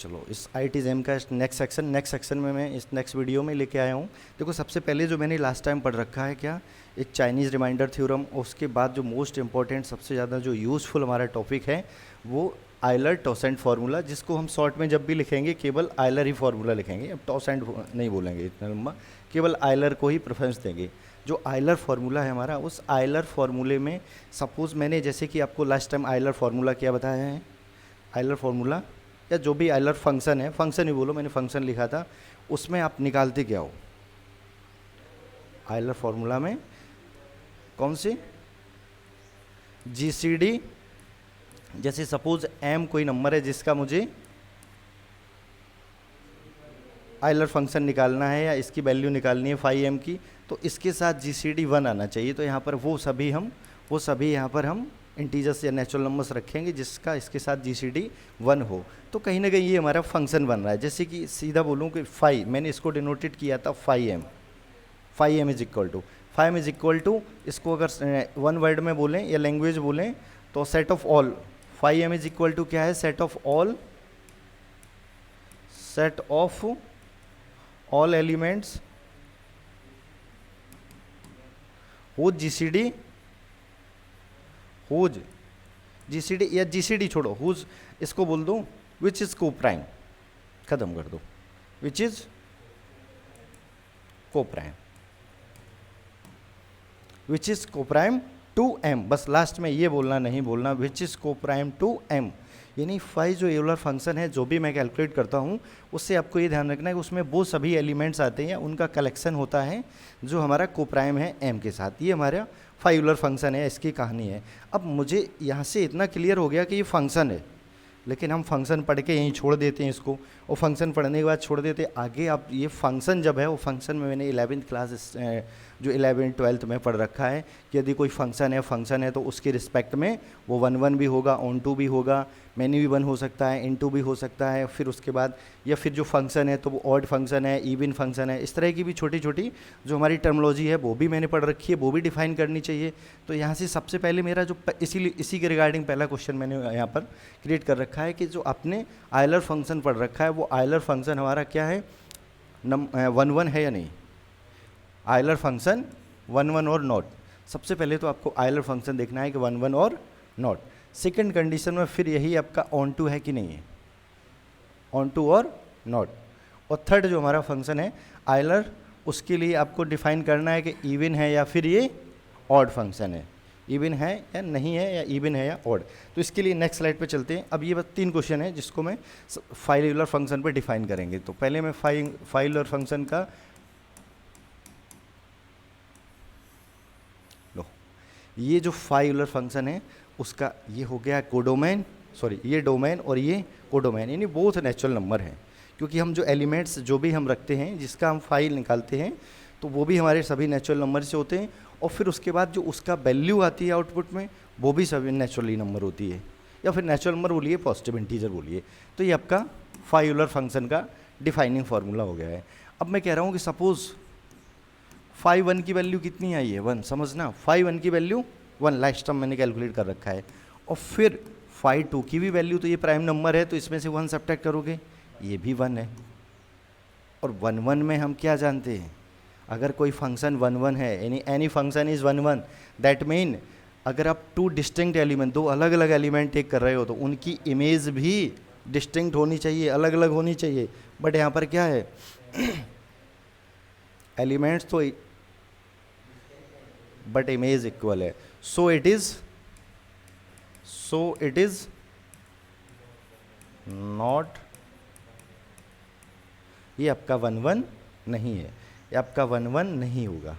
चलो इस IIT-JEM का नेक्स्ट सेक्शन में मैं इस नेक्स्ट वीडियो में लेके आया हूँ। देखो सबसे पहले जो मैंने लास्ट टाइम पढ़ रखा है क्या, एक चाइनीज़ रिमाइंडर थ्योरम, और उसके बाद जो मोस्ट इंपॉर्टेंट सबसे ज़्यादा जो यूज़फुल हमारा टॉपिक है वो आयलर टॉसेंट फार्मूला, जिसको हम शॉर्ट में जब भी लिखेंगे केवल आयलर ही फार्मूला लिखेंगे, अब टॉसेंट नहीं बोलेंगे इतना लंबा, केवल आयलर को ही प्रेफरेंस देंगे। जो आयलर फार्मूला है हमारा, उस आयलर फार्मूले में सपोज़ मैंने जैसे कि आपको लास्ट टाइम आयलर फार्मूला क्या बताया है, आयलर फार्मूला या जो भी आयलर फंक्शन है, फंक्शन ही बोलो, मैंने फंक्शन लिखा था, उसमें आप निकालते क्या हो आयलर फार्मूला में, कौन सी GCD, जैसे सपोज m कोई नंबर है जिसका मुझे आयलर फंक्शन निकालना है या इसकी वैल्यू निकालनी है फाई m की, तो इसके साथ GCD 1 आना चाहिए। तो यहाँ पर वो सभी यहाँ पर हम इंटीजर्स या नेचुरल नंबर्स रखेंगे जिसका इसके साथ GCD 1 हो, तो कहीं ना कहीं ये हमारा फंक्शन बन रहा है। जैसे कि सीधा बोलूँ कि फाई, मैंने इसको डिनोटेड किया था phi m is equal to इसको अगर वन वर्ड में बोलें या लैंग्वेज बोलें तो set of all, phi m is equal to क्या है, set of all elements whose GCD या GCD छोड़ो, हुज इसको बोल दो विच इज को प्राइम, खत्म कर दो, विच इज को प्राइम टू m, बस लास्ट में ये बोलना नहीं बोलना विच इज को प्राइम टू m, यानी फाई जो यूलर फंक्शन है जो भी मैं कैलकुलेट करता हूँ उससे आपको ये ध्यान रखना है कि उसमें वो सभी एलिमेंट्स आते हैं या उनका कलेक्शन होता है जो हमारा कोप्राइम है m के साथ। ये हमारा फाई यूलर फंक्शन है, इसकी कहानी है। अब मुझे यहाँ से इतना क्लियर हो गया कि ये फंक्शन है, लेकिन हम फंक्शन पढ़ के यहीं छोड़ देते हैं इसको, और फंक्शन पढ़ने के बाद छोड़ देते आगे। आप ये फंक्शन जब है, वो फंक्शन में मैंने 11th क्लास जो 11th 12th में पढ़ रखा है कि यदि कोई फंक्शन है तो उसके रिस्पेक्ट में वो 1 भी होगा, ऑन टू भी होगा, मैनी भी 1 हो सकता है, इन टू भी हो सकता है, फिर उसके बाद या फिर जो फंक्शन है तो वो ऑड फंक्शन है, इवन फंक्शन है, इस तरह की भी छोटी छोटी जो हमारी टर्मोलॉजी है वो भी मैंने पढ़ रखी है, वो भी डिफाइन करनी चाहिए। तो यहाँ से सबसे पहले मेरा जो इसी के रिगार्डिंग पहला क्वेश्चन मैंने यहाँ पर क्रिएट कर रखा है कि जो आपने आयलर फंक्शन पढ़ रखा है वो आयलर फंक्शन हमारा क्या है, 1 है या नहीं, आयलर फंक्शन 1 और नॉट। सबसे पहले तो आपको आयलर फंक्शन देखना है कि 1 और नॉट। सेकंड कंडीशन में फिर यही आपका ऑन टू है कि नहीं है, ऑन टू और नॉट। और थर्ड जो हमारा फंक्शन है आयलर, उसके लिए आपको डिफाइन करना है कि इवन है या फिर ये ऑड फंक्शन है, इवन है या नहीं है, या इवन है या ऑड। तो इसके लिए नेक्स्ट स्लाइड पे चलते हैं। अब ये बस 3 क्वेश्चन है जिसको मैं फाई यूलर फंक्शन पे डिफाइन करेंगे। तो पहले मैं फाई यूलर फंक्शन का ये जो फाई यूलर फंक्शन है उसका ये हो गया कोडोमेन, सॉरी ये डोमेन और ये कोडोमेन, यानी बोथ नेचुरल नंबर हैं, क्योंकि हम जो एलिमेंट्स जो भी हम रखते हैं जिसका हम फाइल निकालते हैं तो वो भी हमारे सभी नेचुरल नंबर से होते हैं, और फिर उसके बाद जो उसका वैल्यू आती है आउटपुट में वो भी सभी नेचुरली नंबर होती है, या फिर नेचुरल नंबर बोलिए, पॉजिटिव इंटीजर बोलिए। तो ये आपका फाई यूलर फंक्शन का डिफाइनिंग फार्मूला हो गया है। अब मैं कह रहा हूँ कि सपोज फाई 1 की वैल्यू कितनी आई है, 1, समझना, फाई 1 की वैल्यू 1 लास्ट टर्म मैंने कैलकुलेट कर रखा है, और फिर फाई 2 की भी वैल्यू, तो ये प्राइम नंबर है तो इसमें से 1 सब्ट्रैक्ट करोगे, ये भी 1 है। और 1 में हम क्या जानते हैं, अगर कोई फंक्शन 1 है, यानी any function is 1 that mean अगर आप 2 डिस्टिंक्ट एलिमेंट, 2 अलग अलग एलिमेंट टेक कर रहे हो तो उनकी इमेज भी डिस्टिंक्ट होनी चाहिए, अलग अलग होनी चाहिए। बट यहाँ पर क्या है एलिमेंट्स तो बट इमेज इक्वल है, सो इट इज नॉट, ये आपका 1 नहीं है, ये आपका 1 नहीं होगा।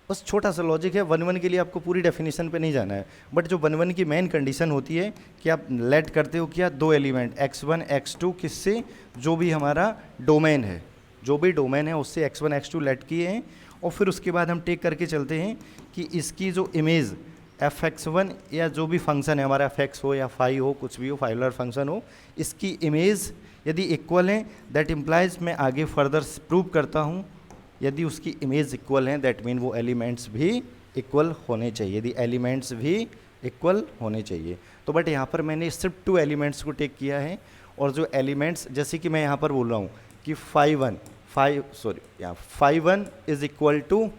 बस छोटा सा लॉजिक है, 1 के लिए आपको पूरी डेफिनेशन पे नहीं जाना है, बट जो 1 की मेन कंडीशन होती है कि आप लेट करते हो क्या 2 एलिमेंट x1 x2 किससे, जो भी हमारा डोमेन है, जो भी डोमेन है उससे x1 x2 लेट किए हैं, और फिर उसके बाद हम टेक करके चलते हैं कि इसकी जो इमेज fx1 या जो भी फंक्शन है हमारा fx हो या फाई हो, कुछ भी हो, फाइलर फंक्शन हो, इसकी इमेज यदि इक्वल है दैट इम्प्लाइज, मैं आगे फर्दर प्रूव करता हूँ, यदि उसकी इमेज इक्वल है दैट मीन वो एलिमेंट्स भी इक्वल होने चाहिए, यदि एलिमेंट्स भी इक्वल होने चाहिए। तो बट यहाँ पर मैंने सिर्फ 2 एलिमेंट्स को टेक किया है और जो एलिमेंट्स, जैसे कि मैं यहाँ पर बोल रहा हूँ कि five one is equal to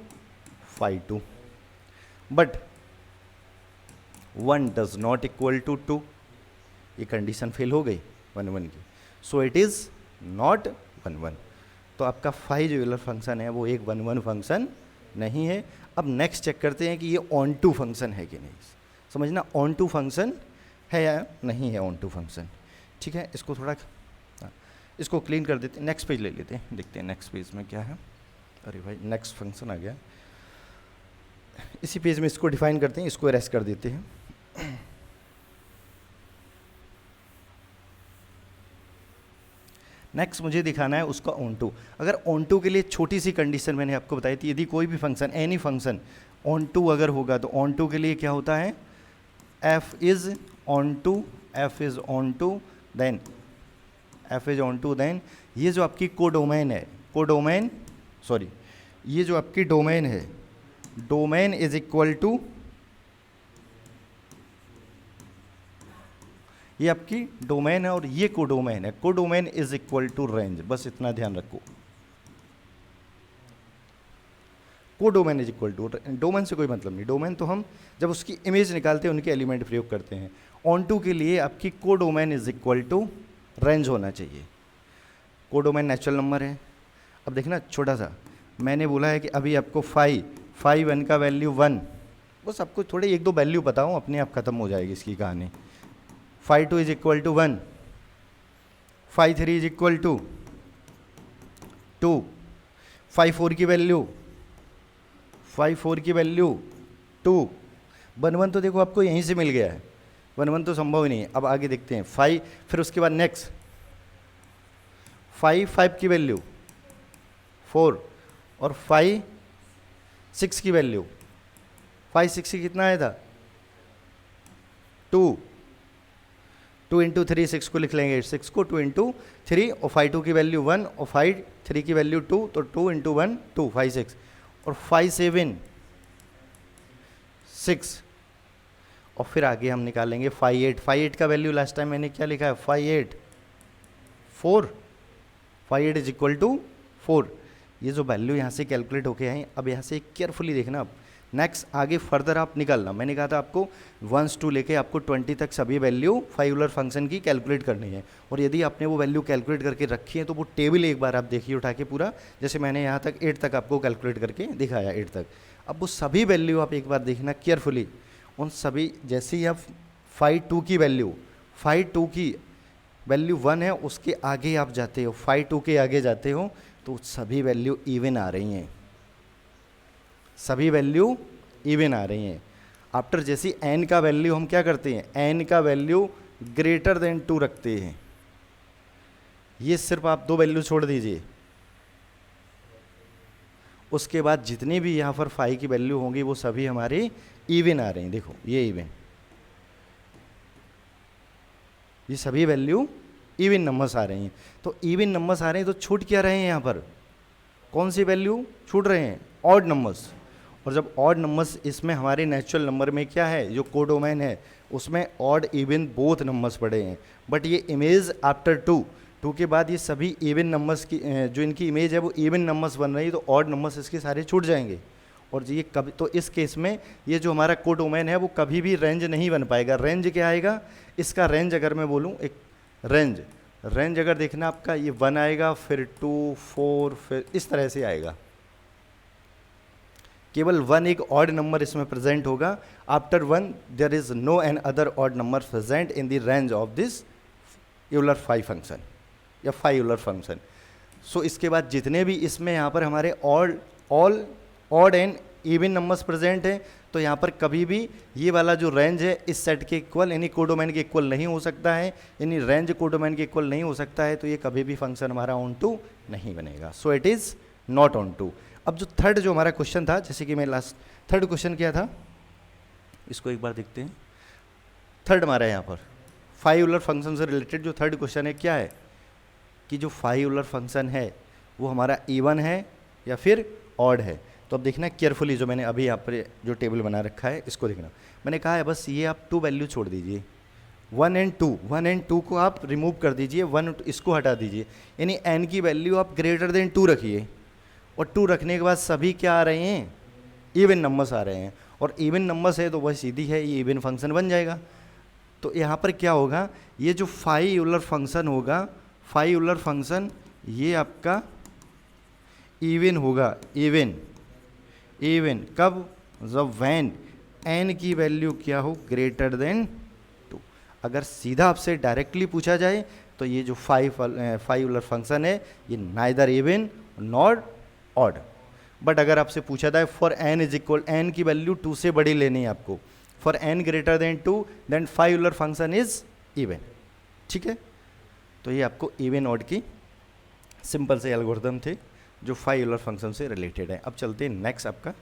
five two, but 1 does not equal to 2, ये कंडीशन फेल हो गई 1 1 की, सो इट इज़ नॉट 1 1। तो आपका फाइव जो यूलर फंक्शन है वो एक 1 1 फंक्शन नहीं है। अब नेक्स्ट चेक करते हैं कि ये ऑन टू फंक्शन है कि नहीं। समझना, ऑन टू फंक्शन है या नहीं है ऑन टू फंक्शन। ठीक है, इसको थोड़ा इसको क्लीन कर देते हैं, नेक्स्ट पेज ले लेते हैं, देखते हैं नेक्स्ट पेज में क्या है। अरे भाई नेक्स्ट फंक्शन आ गया, इसी पेज में इसको डिफाइन करते हैं, इसको एरेस कर देते हैं। नेक्स्ट मुझे दिखाना है उसका ऑन टू। अगर ऑन टू के लिए छोटी सी कंडीशन मैंने आपको बताई थी, यदि कोई भी function, any function onto अगर होगा तो ऑन टू के लिए क्या होता है, f is onto, f is onto, then f is onto, then ये जो आपकी कोडोमेन है, कोडोमेन सॉरी, ये जो आपकी डोमेन है, डोमेन इज इक्वल टू, ये आपकी डोमेन है और ये कोडोमेन है, codomain is equal to range, बस इतना ध्यान रखो। Codomain is equal to, domain से कोई मतलब नहीं, डोमेन तो हम जब उसकी इमेज निकालते हैं उनके एलिमेंट प्रयोग करते हैं। ऑन टू के लिए आपकी codomain is equal to range होना चाहिए। कोडोमेन नेचुरल नंबर है। अब देखना छोटा सा, मैंने बोला है कि अभी आपको 5 1 का वैल्यू 1, बस आपको थोड़े एक दो वैल्यू बताऊँ, अपने आप खत्म हो जाएगी इसकी कहानी। 5 2 is equal to 1, 5 3 is equal to 2, 5 4 की वैल्यू 2, 1 1 तो देखो आपको यहीं से मिल गया है, 1 1 तो संभव ही नहीं है। अब आगे देखते हैं 5, फिर उसके बाद नेक्स्ट 5 की वैल्यू 4 और 5 6 की वैल्यू, 5 6 की कितना आया था 2 इंटू 3, 6 को लिख लेंगे, 6 को 2 इंटू 3 और 5 2 की वैल्यू 1 और 5 3 की वैल्यू 2, तो 2 इंटू 1 2, 5 6 और 5 7 6 और फिर आगे हम निकालेंगे 5 8 का वैल्यू लास्ट टाइम मैंने क्या लिखा है 5 8 4, 5 8 इज इक्वल टू 4। ये जो वैल्यू यहाँ से कैलकुलेट होके आए, अब यहाँ से केयरफुली देखना। अब नेक्स्ट आगे फर्दर आप निकालना, मैंने कहा था आपको 1 to लेके आपको 20 तक सभी वैल्यू फाइव फंक्शन की कैलकुलेट करनी है। और यदि आपने वो वैल्यू कैलकुलेट करके रखी है तो वो टेबल एक बार आप देखिए उठा के पूरा, जैसे मैंने यहाँ तक 8 तक आपको कैलकुलेट करके दिखाया 8 तक। अब वो सभी वैल्यू आप एक बार देखना केयरफुली, उन सभी, जैसे ही आप 5 2 की वैल्यू 1 है, उसके आगे आप जाते हो, 5 2 के आगे जाते हो तो सभी वैल्यू इवन आ रही हैं, सभी वैल्यू इवन आ रही हैं। आफ्टर जैसी n का वैल्यू हम क्या करते हैं, n का वैल्यू ग्रेटर देन 2 रखते हैं। ये सिर्फ आप 2 वैल्यू छोड़ दीजिए, उसके बाद जितनी भी यहाँ पर 5 की वैल्यू होंगी वो सभी हमारे इवन आ रही हैं। देखो ये इवन, ये सभी वैल्यू इवन नंबर्स आ रही हैं। तो इवन नंबर्स आ रहे हैं तो छूट क्या रहे हैं, यहाँ पर कौन सी वैल्यू छूट रहे हैं, ऑड नंबर्स। और जब ऑड नंबर्स, इसमें हमारे नेचुरल नंबर में क्या है, जो कोडोमेन है उसमें ऑड इवन बोथ नंबर्स पड़े हैं। बट ये इमेज आफ्टर 2 के बाद ये सभी इवन नंबर्स की, जो इनकी इमेज है वो इवन नंबर्स बन रही है, तो ऑड नंबर्स इसके सारे छूट जाएंगे। और ये कभी, तो इस केस में ये जो हमारा कोडोमेन है वो कभी भी रेंज नहीं बन पाएगा। रेंज क्या आएगा, इसका रेंज अगर मैं बोलूँ, एक रेंज अगर देखना आपका, ये 1 आएगा, फिर 2 4, फिर इस तरह से आएगा। केवल 1 एक ऑड नंबर इसमें प्रेजेंट होगा। After 1 there is no another odd number present in the range of this Euler 5 function या 5 यूलर फंक्शन। सो इसके बाद जितने भी इसमें यहाँ पर हमारे all odd and even numbers present हैं, तो यहाँ पर कभी भी ये वाला जो रेंज है इस सेट के इक्वल, यानी कोडोमेन के इक्वल नहीं हो सकता है, यानी रेंज कोडोमेन के इक्वल नहीं हो सकता है, तो ये कभी भी फंक्शन हमारा ऑन टू नहीं बनेगा। So it is not onto. अब जो थर्ड जो हमारा क्वेश्चन था, जैसे कि मैं लास्ट थर्ड क्वेश्चन क्या था, इसको एक बार देखते हैं। थर्ड हमारा यहाँ पर 5 यूलर फंक्शन से रिलेटेड जो थर्ड क्वेश्चन है क्या है, कि जो 5 यूलर फंक्शन है वो हमारा इवन है या फिर ऑड है। तो अब देखना केयरफुली, जो मैंने अभी यहाँ पर जो टेबल बना रखा है इसको देखना। मैंने कहा है बस ये आप 2 वैल्यू छोड़ दीजिए, 1 एंड 2 को आप रिमूव कर दीजिए, 1 इसको हटा दीजिए, यानी n की वैल्यू आप ग्रेटर देन 2 रखिए, और 2 रखने के बाद सभी क्या आ रहे हैं, इवन नंबर्स आ रहे हैं, और इवन नंबर्स है तो वह सीधी है, ये इवन फंक्शन बन जाएगा। तो यहाँ पर क्या होगा, ये जो फाई यूलर फंक्शन होगा, फाई यूलर फंक्शन ये आपका इवन होगा, इवन कब, जब वैन n की वैल्यू क्या हो, ग्रेटर देन 2। अगर सीधा आपसे डायरेक्टली पूछा जाए तो ये जो फाई यूलर फंक्शन है ये neither even not odd. But अगर आपसे पूछा जाए for n is equal, n की वैल्यू 2 से बड़ी लेनी है आपको, for n greater than 2 then phi Euler function is even. ठीक है, तो ये आपको इवन ऑड की सिंपल से एल्गोरिथम थे जो फाई यूलर फंक्शन से रिलेटेड है। अब चलते हैं नेक्स्ट, आपका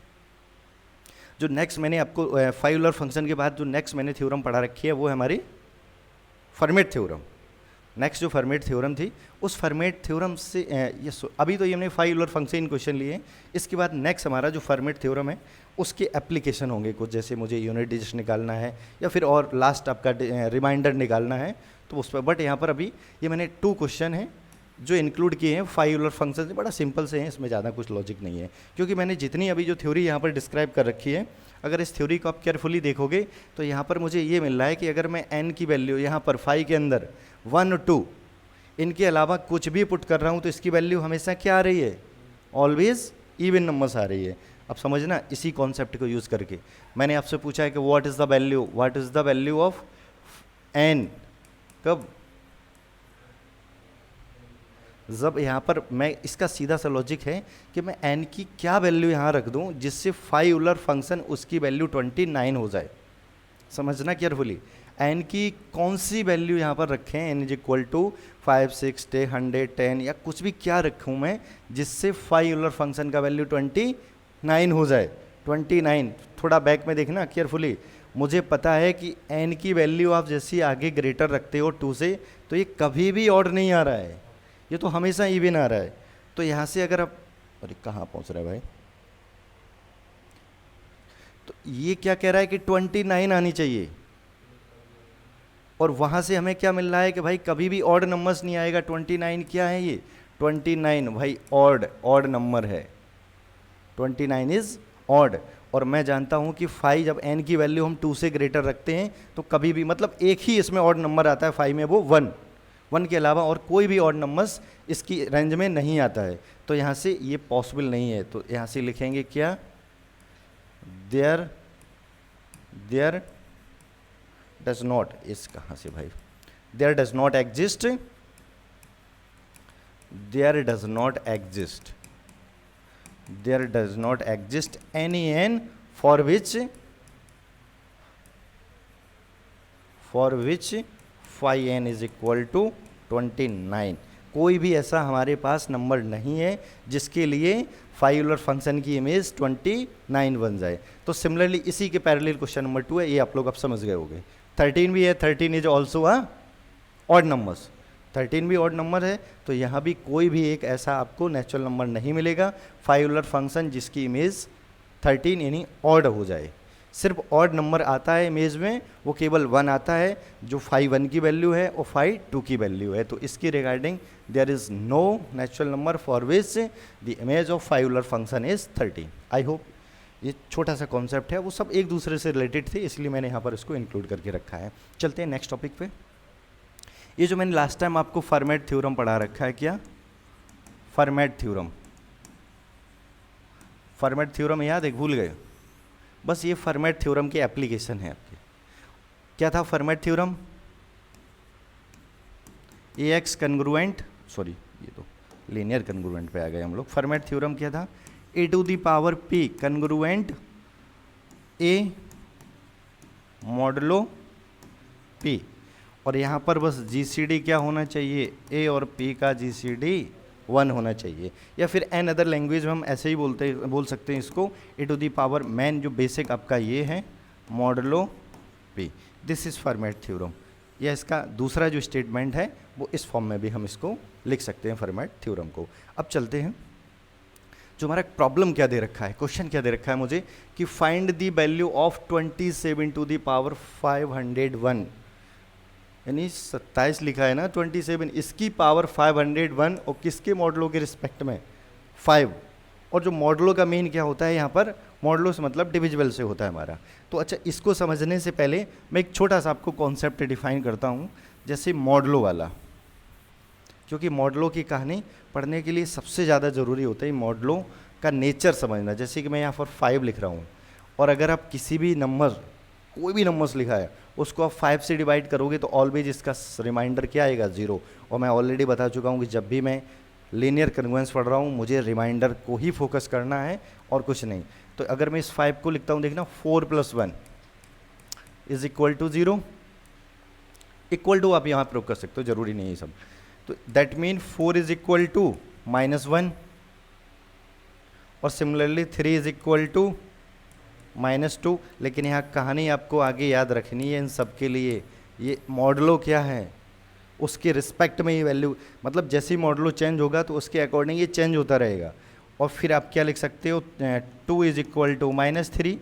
जो नेक्स्ट मैंने आपको फाई यूलर फंक्शन के बाद जो नेक्स्ट मैंने थ्योरम पढ़ा रखी है वो है हमारी फर्मेट थ्योरम। नेक्स्ट जो फर्मेट थ्योरम थी, उस फर्मेट थ्योरम से ये अभी तो ये हमने फाई यूलर फंक्शन क्वेश्चन लिए, इसके बाद नेक्स्ट हमारा जो फर्मेट थ्योरम है उसके एप्लीकेशन होंगे कुछ, जैसे मुझे यूनिट डिजिट निकालना है या फिर और लास्ट आपका रिमाइंडर निकालना है तो उस पर। बट यहाँ पर अभी ये मैंने 2 क्वेश्चन हैं जो इंक्लूड किए हैं फाई यूलर फंक्शन से, बड़ा सिंपल से हैं, इसमें ज़्यादा कुछ लॉजिक नहीं है, क्योंकि मैंने जितनी अभी जो थ्योरी यहाँ पर डिस्क्राइब कर रखी है, अगर इस थ्योरी को आप केयरफुली देखोगे तो यहाँ पर मुझे ये मिल रहा है कि अगर मैं n की वैल्यू यहाँ पर फाई के अंदर 1 और 2 इनके अलावा कुछ भी पुट कर रहा हूँ तो इसकी वैल्यू हमेशा क्या आ रही है, ऑलवेज इवन नंबर्स आ रही है। अब समझना, इसी कॉन्सेप्ट को यूज़ करके मैंने आपसे पूछा है कि what is the value of n, कब, जब यहाँ पर मैं, इसका सीधा सा लॉजिक है कि मैं n की क्या वैल्यू यहाँ रख दूँ जिससे फाई यूलर फंक्शन उसकी वैल्यू 29 हो जाए। समझना केयरफुली, n की कौन सी वैल्यू यहाँ पर रखें, n इज इक्वल टू 5, 6, 10, 100, 10 या कुछ भी क्या रखूँ मैं जिससे फाई यूलर फंक्शन का वैल्यू 29 हो जाए। 29, थोड़ा बैक में देखना केयरफुली, मुझे पता है कि n की वैल्यू आप जैसी आगे ग्रेटर रखते हो 2 से तो ये कभी भी ऑड नहीं आ रहा है, ये तो हमेशा इवन आ रहा है। तो यहाँ से अगर आप, अरे कहाँ पहुँच रहा है भाई, तो ये क्या कह रहा है कि 29 आनी चाहिए, और वहाँ से हमें क्या मिल रहा है कि भाई कभी भी ऑड नंबर्स नहीं आएगा। 29 क्या है, ये 29 भाई ऑड नंबर है, 29 इज ऑड। और मैं जानता हूँ कि फाई जब n की वैल्यू हम 2 से ग्रेटर रखते हैं तो कभी भी, मतलब एक ही इसमें ऑड नंबर आता है फाई में, वो 1 के अलावा और कोई भी ऑड नंबर्स इसकी रेंज में नहीं आता है। तो यहाँ से ये पॉसिबल नहीं है, तो यहाँ से लिखेंगे क्या, देयर डज नॉट, इस कहाँ से भाई, there does not exist any n for which phi n is equal to 29। कोई भी ऐसा हमारे पास नंबर नहीं है जिसके लिए फाई यूलर फंक्शन की इमेज 29 बन जाए। तो सिमिलरली इसी के पैरेलल क्वेश्चन नंबर 2 है, ये आप लोग अब समझ गए होंगे। 13 भी है, 13 इज ऑल्सो ऑड नंबर्स, 13 भी ऑड नंबर है, तो यहाँ भी कोई भी एक ऐसा आपको नेचुरल नंबर नहीं मिलेगा फाई यूलर फंक्शन जिसकी इमेज 13 यानी ऑड हो जाए। सिर्फ ऑड नंबर आता है इमेज में, वो केवल 1 आता है जो फाई 1 की वैल्यू है और फाई 2 की वैल्यू है। तो इसकी regarding there is no natural number for which the image of phi Euler function is 13। I hope ये छोटा सा कॉन्सेप्ट है, वो सब एक दूसरे से रिलेटेड थे, इसलिए मैंने यहाँ पर इसको इंक्लूड करके रखा है। चलते हैं नेक्स्ट टॉपिक पे। ये जो मैंने लास्ट टाइम आपको फर्मेट थ्योरम पढ़ा रखा है, क्या फर्मेट थ्योरम याद है, भूल गए? बस ये फर्मेट थ्योरम की एप्लीकेशन है आपके। क्या था फर्मेट थ्योरम? ए एक्स कन्ग्रुएंट, सॉरी ये तो लीनियर कन्ग्रुएंट पे आ गए हम लोग। फर्मेट थ्योरम क्या था? A to the power p congruent a modulo p, और यहाँ पर बस जीसीडी क्या होना चाहिए, ए और पी का जीसीडी 1 होना चाहिए, या फिर एन अदर लैंग्वेज में हम ऐसे ही बोल सकते हैं इसको, ए टू दी पावर मैन जो बेसिक आपका ये है modulo P. This is format theorem. या इसका दूसरा जो स्टेटमेंट है वो इस फॉर्म में भी हम इसको लिख सकते हैं फर्मेट थ्योरम को। अब चलते हैं, जो हमारा प्रॉब्लम क्या दे रखा है, क्वेश्चन क्या दे रखा है मुझे कि find the value of 27 to the power 501 यानी 27 लिखा है ना, 27 इसकी पावर 501 और किसके मॉडलों के रिस्पेक्ट में 5। और जो मॉडलों का मेन क्या होता है यहाँ पर, मॉडलों से मतलब डिविजिबल से होता है हमारा। तो अच्छा, इसको समझने से पहले मैं एक छोटा सा आपको कॉन्सेप्ट डिफाइन करता हूँ, जैसे मॉडलों वाला, क्योंकि मॉडलों की कहानी पढ़ने के लिए सबसे ज़्यादा ज़रूरी होता है मॉडलों का नेचर समझना। जैसे कि मैं यहाँ पर 5 लिख रहा हूँ, और अगर आप किसी भी नंबर, कोई भी नंबर्स लिखा है, उसको आप 5 से डिवाइड करोगे तो ऑलवेज इसका रिमाइंडर क्या आएगा, 0। और मैं ऑलरेडी बता चुका हूँ कि जब भी मैं लीनियर कन्वर्जेंस पढ़ रहा हूँ मुझे रिमाइंडर को ही फोकस करना है और कुछ नहीं। तो अगर मैं इस 5 को लिखता हूँ, देखना 4 + 1 is equal to 0। Equal to आप यहाँ प्रयोग कर सकते हो, जरूरी नहीं है सब। तो that mean 4 is equal to -1, और सिमिलरली 3 इज इक्वल टू -2। लेकिन यहाँ कहानी आपको आगे याद रखनी है इन सब के लिए, ये मॉडलो क्या है उसके रिस्पेक्ट में ये वैल्यू, मतलब जैसे ही मॉडलो चेंज होगा तो उसके अकॉर्डिंग ये चेंज होता रहेगा। और फिर आप क्या लिख सकते हो, 2 इज इक्वल टू -3।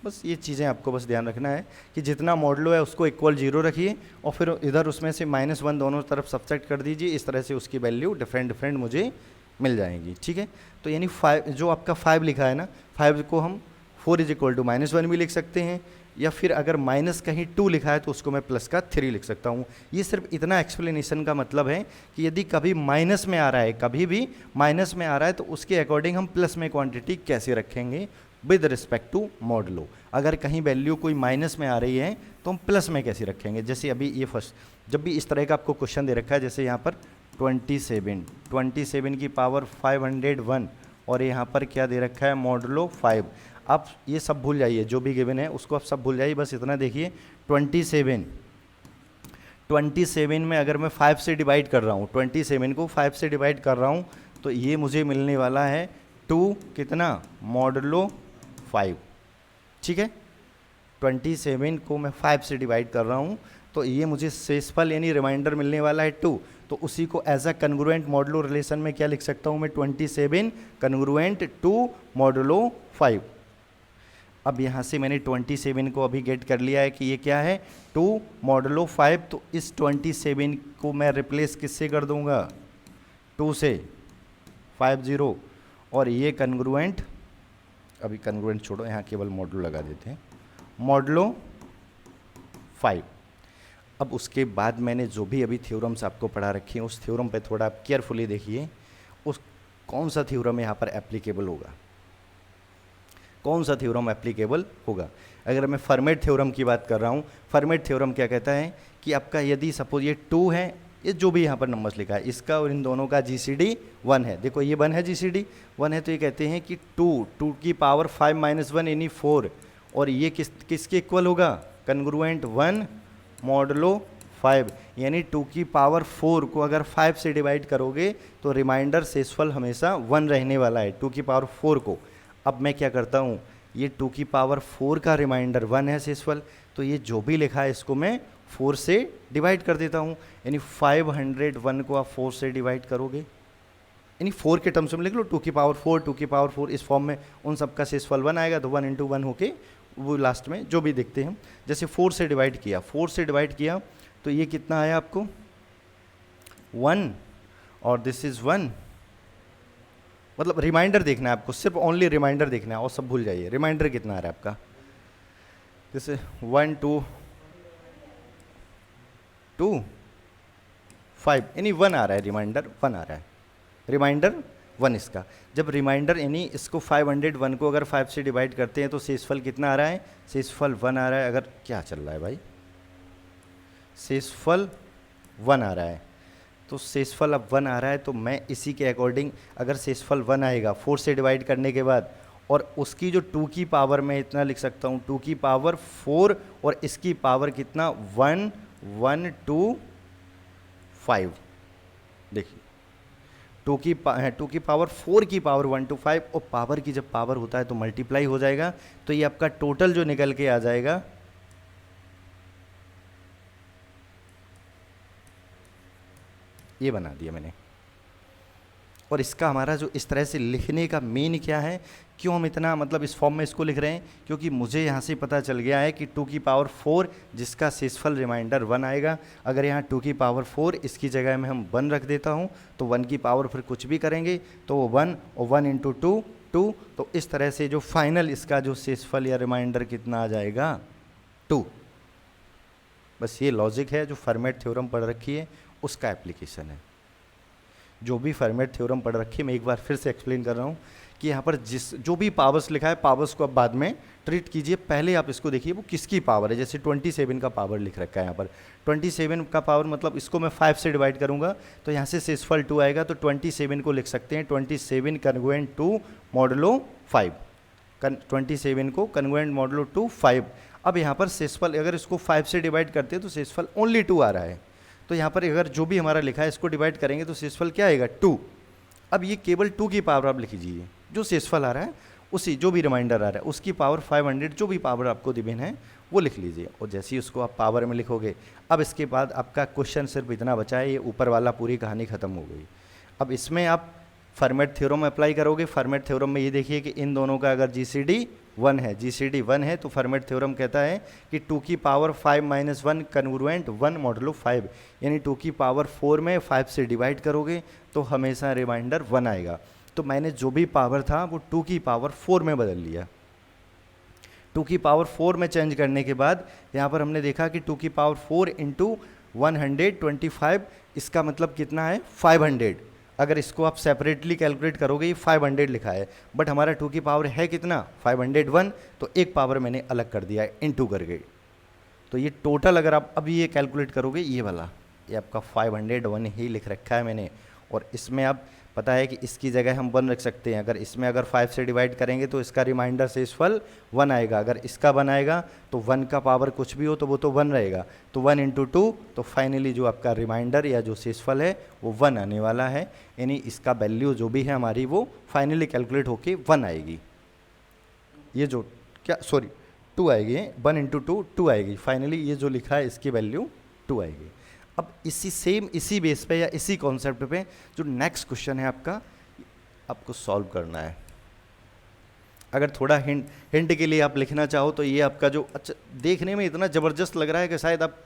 बस ये चीज़ें आपको बस ध्यान रखना है कि जितना मॉडलो है उसको इक्वल 0 रखिए, और फिर इधर उसमें से -1 दोनों तरफ सब्ट्रैक्ट कर दीजिए। इस तरह से उसकी वैल्यू डिफरेंट मुझे मिल जाएगी, ठीक है। तो यानी 5 जो आपका 5 लिखा है ना, 5 को हम 4 इज इक्वल टू -1 भी लिख सकते हैं, या फिर अगर माइनस कहीं 2 लिखा है तो उसको मैं प्लस का 3 लिख सकता हूँ। ये सिर्फ इतना एक्सप्लेनेशन का मतलब है कि यदि कभी माइनस में आ रहा है, कभी भी माइनस में आ रहा है, तो उसके अकॉर्डिंग हम प्लस में क्वांटिटी कैसे रखेंगे विद रिस्पेक्ट टू मॉडलो। अगर कहीं वैल्यू कोई माइनस में आ रही है तो हम प्लस में कैसे रखेंगे। जैसे अभी ये फर्स्ट, जब भी इस तरह का आपको क्वेश्चन दे रखा है, जैसे यहाँ पर 27 की पावर 501, और यहाँ पर क्या दे रखा है, मॉडलो 5। आप ये सब भूल जाइए, जो भी गिवन है उसको आप सब भूल जाइए, बस इतना देखिए 27 में अगर मैं 5 से डिवाइड कर रहा हूँ, 27 को 5 से डिवाइड कर रहा हूँ, तो ये मुझे मिलने वाला है 2 कितना, मॉडलो 5, ठीक है। 27 को मैं 5 से डिवाइड कर रहा हूँ तो ये मुझे शेषफल यानी रिमाइंडर मिलने वाला है 2। तो उसी को as a congruent modulo relation में क्या लिख सकता हूँ मैं, 27 कन्ग्रुएंट 2 मॉडलो 5। अब यहाँ से मैंने 27 को अभी गेट कर लिया है कि ये क्या है, 2 मॉडलो 5। तो इस 27 को मैं रिप्लेस किससे कर दूंगा, 2 से, 50। और ये कन्ग्रुएंट, अभी कन्ग्रुएंट छोड़ो, यहाँ केवल मॉडलो लगा देते हैं, मॉडलो 5। अब उसके बाद मैंने जो भी अभी थ्योरम्स आपको पढ़ा रखी हैं उस थ्योरम पे थोड़ा आप केयरफुली देखिए, उस कौन सा थ्योरम यहाँ पर एप्लीकेबल होगा, कौन सा थ्योरम एप्लीकेबल होगा। अगर मैं फर्मेट थ्योरम की बात कर रहा हूँ, फर्मेट थ्योरम क्या कहता है कि आपका यदि सपोज ये 2 है, ये जो भी यहाँ पर नंबर्स लिखा है इसका और इन दोनों का GCD 1 है, देखो ये 1 है, GCD 1 है, तो ये कहते हैं कि 2 की पावर 5 - 1 यानी 4, और ये किसके इक्वल होगा, कन्ग्रुएंट 1 मॉडलो 5, यानी 2 की पावर 4 को अगर 5 से डिवाइड करोगे तो रिमाइंडर शेषफल हमेशा 1 रहने वाला है 2 की पावर 4 को। अब मैं क्या करता हूँ, ये 2 की पावर 4 का रिमाइंडर 1 है शेषफल, तो ये जो भी लिखा है इसको मैं 4 से डिवाइड कर देता हूँ, यानी 501 को आप 4 से डिवाइड करोगे, यानी 4 के टर्म्स में लिख लो, 2 की पावर 4, 2 की पावर 4 इस फॉर्म में, उन सबका शेषफल 1 आएगा, तो 1 × 1 होके वो लास्ट में जो भी देखते हैं। जैसे 4 से डिवाइड किया, 4 से डिवाइड किया तो ये कितना आया आपको, 1, और दिस इज़ 1। मतलब रिमाइंडर देखना है आपको, सिर्फ ओनली रिमाइंडर देखना है और सब भूल जाइए। रिमाइंडर कितना आ रहा है आपका, जैसे 1 2 2 5, यानी 1 आ रहा है, रिमाइंडर 1 आ रहा है, रिमाइंडर 1 इसका। जब रिमाइंडर यानी इसको 501 को अगर 5 से डिवाइड करते हैं तो शेषफल कितना आ रहा है, शेषफल 1 आ रहा है। अगर क्या चल रहा है भाई, शेषफल 1 आ रहा है, तो शेषफल अब 1 आ रहा है, तो मैं इसी के अकॉर्डिंग अगर शेषफल 1 आएगा 4 से डिवाइड करने के बाद, और उसकी जो 2 की पावर मैं इतना लिख सकता हूँ, 2 की पावर 4, और इसकी पावर कितना 1 1 2 5। देखिए 2 की पावर 4 की पावर 1 2 5, और पावर की जब पावर होता है तो मल्टीप्लाई हो जाएगा, तो ये आपका टोटल जो निकल के आ जाएगा, ये बना दिया मैंने, और इसका हमारा जो इस तरह से लिखने का मेन क्या है, क्यों हम इतना मतलब इस फॉर्म में इसको लिख रहे हैं, क्योंकि मुझे यहाँ से पता चल गया है कि 2 की पावर 4 जिसका शेषफल रिमाइंडर 1 आएगा। अगर यहाँ 2 की पावर 4 इसकी जगह में हम 1 रख देता हूँ तो 1 की पावर फिर कुछ भी करेंगे तो वो 1 और 1 इंटू 2 2, तो इस तरह से जो फाइनल इसका जो शेषफल या रिमाइंडर कितना आ जाएगा 2। बस ये लॉजिक है, जो फर्मेट थ्योरम पढ़ रखी है उसका एप्लीकेशन है। जो भी फर्मेट थ्योरम पढ़ रखी है, मैं एक बार फिर से एक्सप्लेन कर रहा हूँ कि यहाँ पर जो भी पावर्स लिखा है, पावर्स को आप बाद में ट्रीट कीजिए, पहले आप इसको देखिए वो किसकी पावर है। जैसे 27 का पावर लिख रखा है यहाँ पर, 27 का पावर मतलब इसको मैं 5 से डिवाइड करूँगा तो यहाँ से शेषफल 2 आएगा, तो 27 को लिख सकते हैं 27 कन्ग्रुएंट 2 मॉडुलो 5, 27 को कन्ग्रुएंट मॉडुलो 2 5। अब यहाँ पर शेषफल अगर इसको 5 से डिवाइड करते हैं तो शेषफल ओनली 2 आ रहा है, तो यहाँ पर अगर जो भी हमारा लिखा है इसको डिवाइड करेंगे तो शेषफल क्या आएगा 2। अब ये केवल 2 की पावर आप लिख लीजिए, जो शेषफल आ रहा है उसी जो भी रिमाइंडर आ रहा है उसकी पावर 500, जो भी पावर आपको गिवन है वो लिख लीजिए, और जैसे ही उसको आप पावर में लिखोगे, अब इसके बाद आपका क्वेश्चन सिर्फ इतना बचा है, ये ऊपर वाला पूरी कहानी खत्म हो गई। अब इसमें आप फर्मेट थ्योरम अप्लाई करोगे। फर्मेट थ्योरम में ये देखिए कि इन दोनों का अगर जीसीडी 1 है, जीसीडी 1 है, तो फर्मेट थ्योरम कहता है कि 2 की पावर 5 - 1 कन्ग्रुएंट 1 मॉडुलो 5, यानी 2 की पावर 4 में 5 से डिवाइड करोगे तो हमेशा रिमाइंडर 1 आएगा। तो मैंने जो भी पावर था वो 2 की पावर 4 में बदल लिया। 2 की पावर 4 में चेंज करने के बाद यहाँ पर हमने देखा कि 2 की पावर 4 इंटू 125, इसका मतलब कितना है 500। अगर इसको आप सेपरेटली कैलकुलेट करोगे ये 500 लिखा है, बट हमारा 2 की पावर है कितना 501, तो एक पावर मैंने अलग कर दिया है इंटू करके। तो ये टोटल अगर आप अभी ये कैलकुलेट करोगे, ये वाला ये आपका 501 ही लिख रखा है मैंने, और इसमें आप पता है कि इसकी जगह हम 1 रख सकते हैं। अगर 5 से डिवाइड करेंगे तो इसका रिमाइंडर शेषफल 1 आएगा, अगर इसका 1 आएगा तो 1 का पावर कुछ भी हो तो वो तो 1 रहेगा, तो 1 इंटू 2, तो फाइनली जो आपका रिमाइंडर या जो शेषफल है वो 1 आने वाला है, यानी इसका वैल्यू जो भी है हमारी वो फाइनली कैलकुलेट होके 1 आएगी। ये जो 2 आएगी, 1 इंटू 2 2 आएगी, फाइनली ये जो लिखा है इसकी वैल्यू 2 आएगी। अब इसी बेस पे या इसी कॉन्सेप्ट पे जो नेक्स्ट क्वेश्चन है आपको सॉल्व करना है। अगर थोड़ा हिंट के लिए आप लिखना चाहो तो ये आपका जो अच्छा देखने में इतना ज़बरदस्त लग रहा है कि शायद आप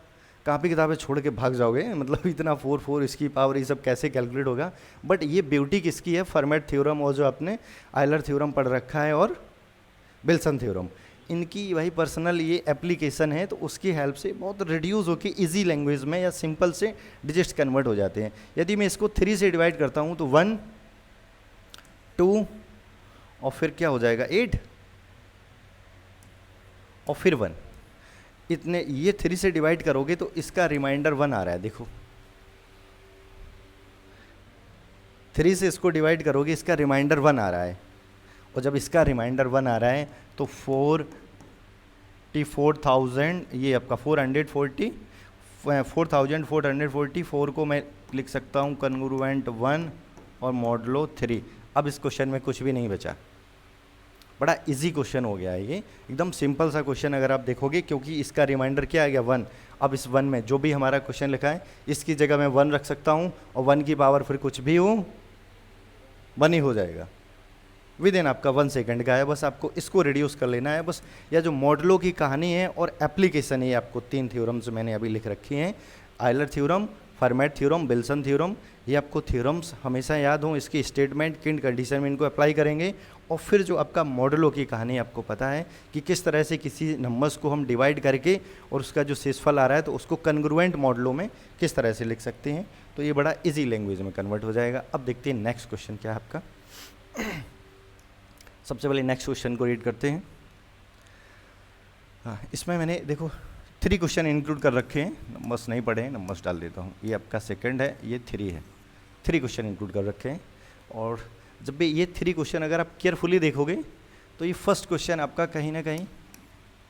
कापी किताबें छोड़ के भाग जाओगे, मतलब इतना 4 इसकी पावर ये सब कैसे कैलकुलेट होगा। बट ये ब्यूटी किसकी है, फर्मेट थ्योरम और जो आपने आयलर थ्योरम पढ़ रखा है और विल्सन थ्योरम, इनकी वही पर्सनल ये एप्लीकेशन है, तो उसकी हेल्प से बहुत रिड्यूस होकर इजी लैंग्वेज में या सिंपल से डिजिट्स कन्वर्ट हो जाते हैं। यदि मैं इसको 3 से डिवाइड करता हूँ तो 1 2 और फिर क्या हो जाएगा 8 और फिर 1, इतने ये 3 से डिवाइड करोगे तो इसका रिमाइंडर 1 आ रहा है। देखो 3 से इसको डिवाइड करोगे इसका रिमाइंडर 1 आ रहा है, और जब इसका रिमाइंडर 1 आ रहा है तो 44,000 ये आपका 444 को मैं लिख सकता हूँ कन्ग्रुएंट 1 और मॉडुलो 3। अब इस क्वेश्चन में कुछ भी नहीं बचा, बड़ा इजी क्वेश्चन हो गया है ये, एकदम सिंपल सा क्वेश्चन अगर आप देखोगे, क्योंकि इसका रिमाइंडर क्या आ गया 1। अब इस 1 में जो भी हमारा क्वेश्चन लिखा है इसकी जगह मैं 1 रख सकता हूँ, और 1 की पावर फिर कुछ भी हो 1 ही हो जाएगा। विद इन आपका 1 सेकंड का है, बस आपको इसको रिड्यूस कर लेना है बस। या जो मॉडलों की कहानी है और एप्लीकेशन है, आपको 3 थ्योरम्स मैंने अभी लिख रखी हैं, Euler theorem, format theorem, Wilson theorem. ये आपको थ्योरम्स हमेशा याद हों, इसकी स्टेटमेंट किन कंडीशन में इनको अप्लाई करेंगे, और फिर जो आपका मॉडलों की कहानी आपको पता है कि किस तरह से किसी नंबर्स को हम डिवाइड करके और उसका जो शेषफल आ रहा है तो उसको कन्ग्रुएंट मॉडलों में किस तरह से लिख सकते हैं, तो ये बड़ा ईजी लैंग्वेज में कन्वर्ट हो जाएगा। अब देखते हैं नेक्स्ट क्वेश्चन क्या है आपका। सबसे पहले नेक्स्ट क्वेश्चन को रीड करते हैं। हाँ, इसमें मैंने देखो 3 क्वेश्चन इंक्लूड कर रखे हैं, नंबर्स नहीं पढ़े हैं, नंबर्स डाल देता हूँ। ये आपका सेकंड है, ये 3 है, 3 क्वेश्चन इंक्लूड कर रखे हैं। और जब भी ये 3 क्वेश्चन अगर आप केयरफुली देखोगे तो ये फर्स्ट क्वेश्चन आपका कहीं ना कहीं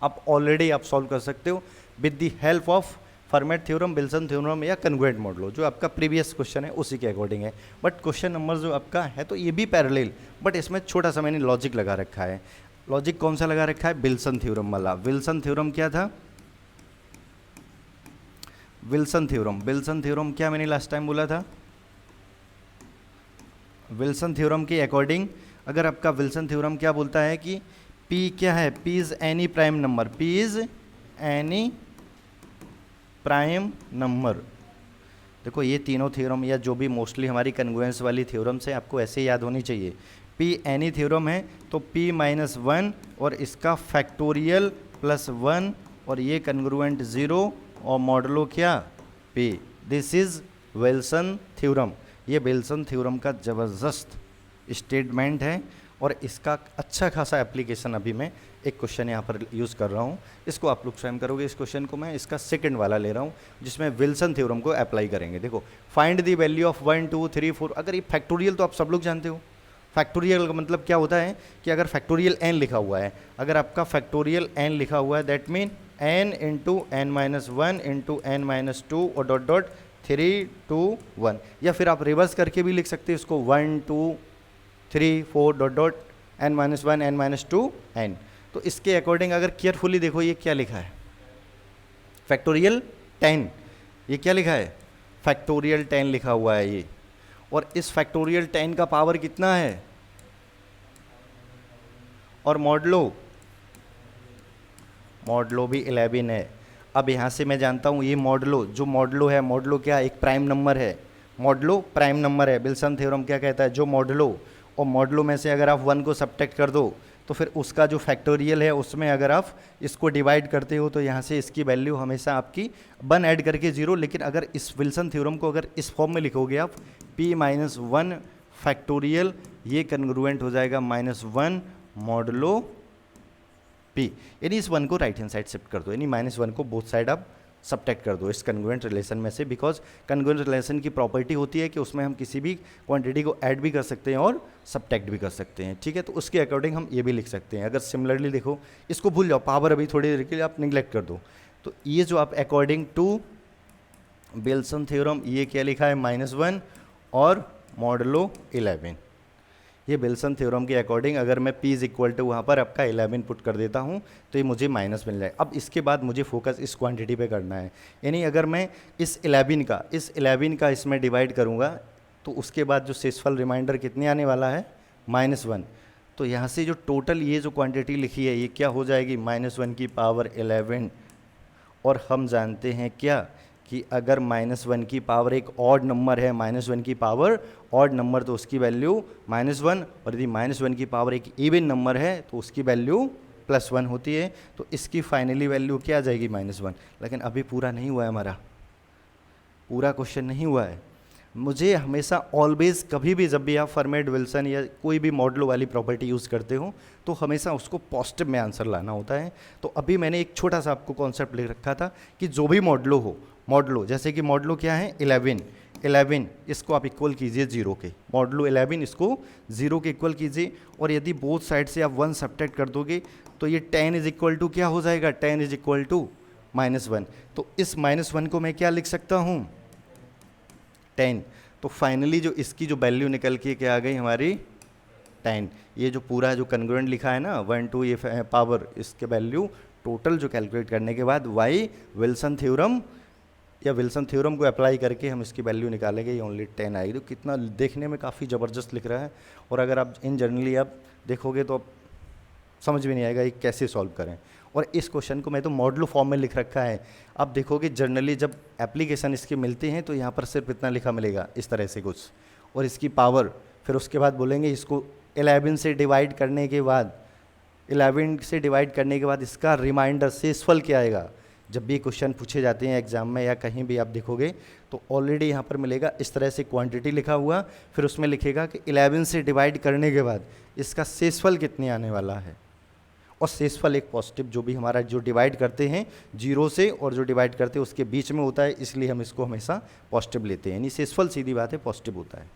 आप ऑलरेडी आप सॉल्व कर सकते हो with the help of format theorem, Wilson theorem या कन्ग्रुएंट मॉडलो, जो आपका प्रीवियस क्वेश्चन है उसी के अकॉर्डिंग है। बट क्वेश्चन नंबर जो आपका है तो ये भी पैरेलल, बट इसमें छोटा सा मैंने लॉजिक लगा रखा है। लॉजिक कौन सा लगा रखा है, विल्सन थ्योरम वाला। विल्सन थ्योरम क्या था, विल्सन थ्योरम क्या मैंने लास्ट टाइम बोला था, विल्सन थ्योरम के अकॉर्डिंग अगर आपका विल्सन थ्योरम क्या बोलता है कि P क्या है, P is any prime number, P is any prime number. देखो ये तीनों थ्योरम या जो भी मोस्टली हमारी कन्ग्रुएंस वाली थ्योरम्स है आपको ऐसे याद होनी चाहिए। P एनी थ्योरम है तो P माइनस 1 और इसका फैक्टोरियल प्लस 1 और ये कन्ग्रुएंट 0 और मॉडलो क्या P। This is Wilson theorem. ये विल्सन थ्योरम का ज़बरदस्त स्टेटमेंट है और इसका अच्छा खासा एप्लीकेशन अभी मैं एक क्वेश्चन यहाँ पर यूज़ कर रहा हूँ, इसको आप लोग स्वयं करोगे। इस क्वेश्चन को मैं इसका सेकंड वाला ले रहा हूँ जिसमें विल्सन थ्योरम को अप्लाई करेंगे। देखो फाइंड द वैल्यू ऑफ 1 2 3 4। अगर ये फैक्टोरियल तो आप सब लोग जानते हो, फैक्टोरियल का मतलब क्या होता है कि अगर फैक्टोरियल n लिखा हुआ है, अगर आपका फैक्टोरियल n लिखा हुआ है that mean n into n minus 1 into n minus 2 और डॉट डॉट 3 2 1, या फिर आप रिवर्स करके भी लिख सकते हैं इसको 1 2 3 4 dot dot n minus 1 n minus 2 n। तो इसके अकॉर्डिंग अगर केयरफुली देखो ये क्या लिखा है, फैक्टोरियल 10, ये क्या लिखा है फैक्टोरियल 10 लिखा हुआ है ये। और इस फैक्टोरियल 10 का पावर कितना है, और मॉडलो भी 11 है। अब यहाँ से मैं जानता हूँ ये मॉडलो, जो मॉडलो है, मॉडलो क्या एक प्राइम नंबर है, मॉडलो प्राइम नंबर है। विल्सन थ्योरम क्या कहता है, जो मॉडलो और मॉडलो में से अगर आप 1 को सबट्रैक्ट कर दो तो फिर उसका जो फैक्टोरियल है उसमें अगर आप इसको डिवाइड करते हो तो यहाँ से इसकी वैल्यू हमेशा आपकी 1 ऐड करके 0। लेकिन अगर इस विल्सन थ्योरम को अगर इस फॉर्म में लिखोगे आप p माइनस 1 फैक्टोरियल, ये कन्ग्रुएंट हो जाएगा -1 मॉडलो p। यानी इस 1 को राइट हैंड साइड शिफ्ट कर दो, यानी -1 को बोथ साइड आप सबट्रैक्ट कर दो इस कन्ग्रुएंट रिलेशन में से। बिकॉज कन्ग्रुएंट रिलेशन की प्रॉपर्टी होती है कि उसमें हम किसी भी क्वांटिटी को ऐड भी कर सकते हैं और सबट्रैक्ट भी कर सकते हैं, ठीक है। तो उसके अकॉर्डिंग हम ये भी लिख सकते हैं। अगर सिमिलरली देखो, इसको भूल जाओ, पावर अभी थोड़ी देर के लिए आप निगलेक्ट कर दो। तो ये जो आप अकॉर्डिंग टू विल्सन थ्योरम ये क्या लिखा है -1 और मॉडलो 11। ये विल्सन थ्योरम के अकॉर्डिंग अगर मैं p इज इक्वल टू वहाँ पर आपका 11 पुट कर देता हूँ तो ये मुझे माइनस मिल जाए। अब इसके बाद मुझे फोकस इस क्वांटिटी पे करना है, यानी अगर मैं इस 11 का इसमें डिवाइड करूँगा तो उसके बाद जो शेषफल रिमाइंडर कितने आने वाला है -1। तो यहाँ से जो टोटल ये जो क्वांटिटी लिखी है ये क्या हो जाएगी -1 की पावर 11। और हम जानते हैं क्या कि अगर -1 की पावर एक ऑड नंबर है, -1 की पावर ऑड नंबर तो उसकी वैल्यू -1, और यदि -1 की पावर एक इवन नंबर है तो उसकी वैल्यू +1 होती है। तो इसकी फाइनली वैल्यू क्या आ जाएगी -1। लेकिन अभी पूरा नहीं हुआ है, हमारा पूरा क्वेश्चन नहीं हुआ है। मुझे हमेशा ऑलवेज कभी भी जब भी आप फर्मेट विल्सन या कोई भी मॉडलो वाली प्रॉपर्टी यूज़ करते हो तो हमेशा उसको पॉजिटिव में आंसर लाना होता है। तो अभी मैंने एक छोटा सा आपको कॉन्सेप्ट लिख रखा था कि जो भी मॉडलो हो, मॉडलो जैसे कि मॉडलो क्या है 11, इसको आप इक्वल कीजिए 0 के, मॉडलो 11 इसको 0 के इक्वल कीजिए। और यदि बोथ साइड से आप 1 सबट्रैक्ट कर दोगे तो ये 10 इज इक्वल टू क्या हो जाएगा, 10 इज इक्वल टू -1। तो इस -1 को मैं क्या लिख सकता हूँ 10। तो फाइनली जो इसकी जो वैल्यू निकल के क्या आ गई हमारी 10। ये जो पूरा जो कन्ग्रुएंट लिखा है ना 1 2 ये पावर, इसके वैल्यू टोटल जो कैलकुलेट करने के बाद वाई विल्सन थ्योरम या विल्सन थ्योरम को अप्लाई करके हम इसकी वैल्यू निकालेंगे, ये ओनली 10 आएगी। तो कितना देखने में काफ़ी ज़बरदस्त लिख रहा है। और अगर आप इन जनरली आप देखोगे तो आप समझ में नहीं आएगा ये कैसे सॉल्व करें। और इस क्वेश्चन को मैं तो मॉडलो फॉर्म में लिख रखा है। आप देखोगे जनरली जब एप्लीकेशन इसके मिलते हैं तो यहाँ पर सिर्फ इतना लिखा मिलेगा इस तरह से कुछ, और इसकी पावर, फिर उसके बाद बोलेंगे इसको 11 से डिवाइड करने के बाद, 11 से डिवाइड करने के बाद इसका रिमाइंडर शेषफल क्या आएगा। जब भी क्वेश्चन पूछे जाते हैं एग्जाम में या कहीं भी आप देखोगे तो ऑलरेडी यहाँ पर मिलेगा इस तरह से क्वांटिटी लिखा हुआ, फिर उसमें लिखेगा कि 11 से डिवाइड करने के बाद इसका शेषफल कितने आने वाला है। और शेषफल एक पॉजिटिव, जो भी हमारा जो डिवाइड करते हैं 0 से और जो डिवाइड करते हैं उसके बीच में होता है, इसलिए हम इसको हमेशा पॉजिटिव लेते हैं, यानी शेषफल सीधी बात है पॉजिटिव होता है।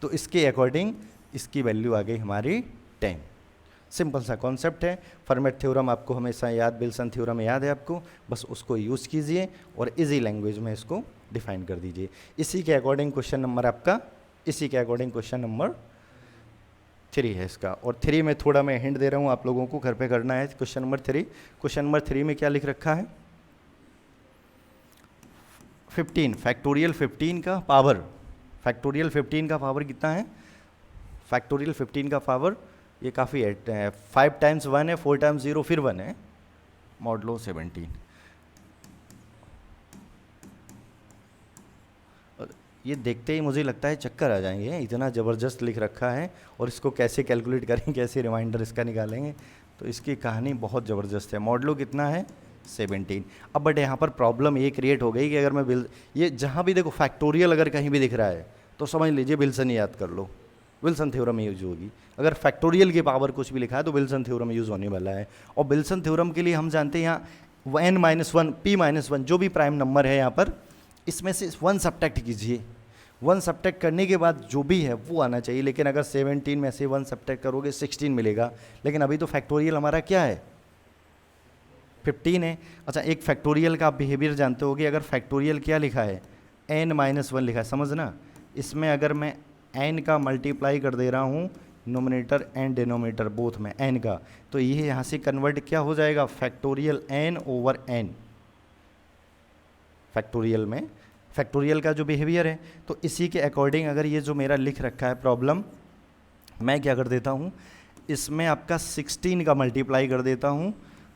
तो इसके अकॉर्डिंग इसकी वैल्यू आ गई हमारी 10। सिंपल सा कॉन्सेप्ट है। फर्मेट थ्योरम आपको हमेशा याद, विल्सन थ्योरम याद है आपको, बस उसको यूज़ कीजिए और इजी लैंग्वेज में इसको डिफाइन कर दीजिए। इसी के अकॉर्डिंग क्वेश्चन नंबर आपका, इसी के अकॉर्डिंग क्वेश्चन नंबर 3 है इसका। और 3 में थोड़ा मैं हिंट दे रहा हूँ आप लोगों को, घर पे करना है। क्वेश्चन नंबर 3, क्वेश्चन नंबर 3 में क्या लिख रखा है 15 फैक्टोरियल 15 का पावर, फैक्टोरियल 15 का पावर कितना है फैक्टोरियल 15 का पावर ये काफ़ी है, 5 टाइम्स 1 है, 4 टाइम्स 0 फिर 1 है, मॉडलो 17। ये देखते ही मुझे लगता है चक्कर आ जाएंगे, इतना ज़बरदस्त लिख रखा है, और इसको कैसे कैलकुलेट करेंगे, कैसे रिमाइंडर इसका निकालेंगे, तो इसकी कहानी बहुत ज़बरदस्त है। मॉडलो कितना है 17। अब बट यहाँ पर प्रॉब्लम ये क्रिएट हो गई कि अगर मैं ये जहाँ भी देखो फैक्टोरियल अगर कहीं भी दिख रहा है तो समझ लीजिए विल्सन ही याद कर लो, विल्सन थ्योरम यूज होगी। अगर फैक्टोरियल की पावर कुछ भी लिखा है तो विल्सन थ्योरम यूज होने वाला है। और विल्सन थ्योरम के लिए हम जानते हैं यहाँ n-1 p-1 जो भी प्राइम नंबर है यहाँ पर, इसमें से 1 सब्ट्रैक्ट कीजिए, 1 सब्ट्रैक्ट करने के बाद जो भी है वो आना चाहिए। लेकिन अगर 17 में से 1 सब्ट्रैक्ट करोगे 16 मिलेगा, लेकिन अभी तो फैक्टोरियल हमारा क्या है 15 है। अच्छा, एक फैक्टोरियल का आप बिहेवियर जानते होगे, अगर फैक्टोरियल क्या लिखा है n-1 लिखा है, समझना, इसमें अगर मैं n का मल्टीप्लाई कर दे रहा हूँ नोमिनेटर एंड डिनोमिनेटर बोथ में n का, तो ये यहाँ से कन्वर्ट क्या हो जाएगा फैक्टोरियल n/n। फैक्टोरियल में फैक्टोरियल का जो बिहेवियर है, तो इसी के अकॉर्डिंग अगर ये जो मेरा लिख रखा है प्रॉब्लम, मैं क्या कर देता हूँ, इसमें आपका 16 का मल्टीप्लाई कर देता हूँ,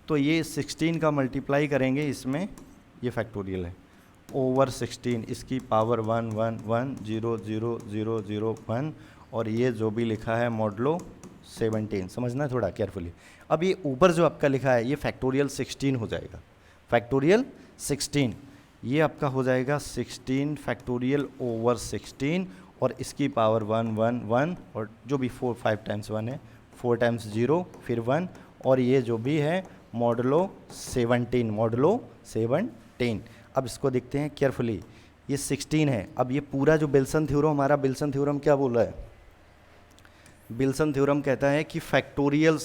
तो ये 16 का मल्टीप्लाई करेंगे इसमें, ये फैक्टोरियल है ओवर 16, इसकी पावर 1 1 1 0 0 0 0 1, और ये जो भी लिखा है मॉडलो 17, समझना थोड़ा केयरफुली। अब ये ऊपर जो आपका लिखा है ये फैक्टोरियल 16 हो जाएगा, फैक्टोरियल 16, ये आपका हो जाएगा 16 फैक्टोरियल ओवर 16, और इसकी पावर 1 1 1, और जो भी 4 5 टाइम्स 1 है, 4 टाइम्स 0 फिर 1, और ये जो भी है मॉडलो 17, मॉडलो 17। अब इसको देखते हैं केयरफुली, ये 16 है। अब ये पूरा जो विल्सन थ्योरम, हमारा विल्सन थ्योरम क्या बोल रहा है, विल्सन थ्योरम कहता है कि फैक्टोरियल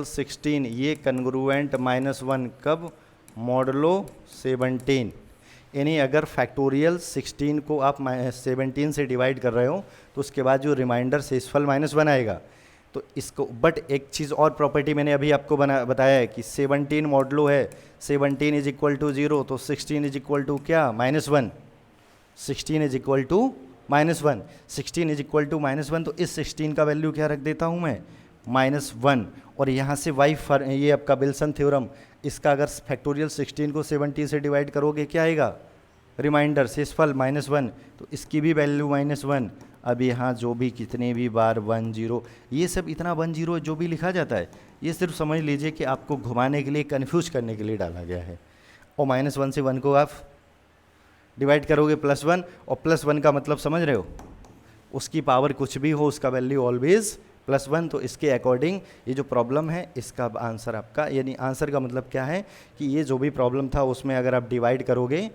16 ये कन्ग्रुएंट -1 कब, मॉडलो 17। यानी अगर फैक्टोरियल 16 को आप 17 से डिवाइड कर रहे हो तो उसके बाद जो रिमाइंडर शेषफल -1 आएगा, तो इसको, बट एक चीज़ और प्रॉपर्टी मैंने अभी आपको बताया है कि 17 मॉडलो है, 17 इज इक्वल टू 0, तो 16 इज इक्वल टू क्या -1, 16 is equal to -1, 16 is equal to -1, तो इस 16 का वैल्यू क्या रख देता हूँ मैं -1, और यहाँ से ये आपका विल्सन थ्योरम, इसका अगर फैक्टोरियल 16 को 17 से डिवाइड करोगे क्या आएगा, रिमाइंडर शेषफल -1, तो इसकी भी वैल्यू -1। अब यहाँ जो भी कितने भी बार 1 0, ये सब इतना 1 0 जो भी लिखा जाता है, ये सिर्फ समझ लीजिए कि आपको घुमाने के लिए, कन्फ्यूज करने के लिए डाला गया है। और -1 से 1 को आप डिवाइड करोगे +1, और +1 का मतलब समझ रहे हो, उसकी पावर कुछ भी हो उसका वैल्यू ऑलवेज +1। तो इसके अकॉर्डिंग ये जो प्रॉब्लम है इसका आंसर आपका, यानी आंसर का मतलब क्या है कि ये जो भी प्रॉब्लम था उसमें अगर आप डिवाइड करोगे,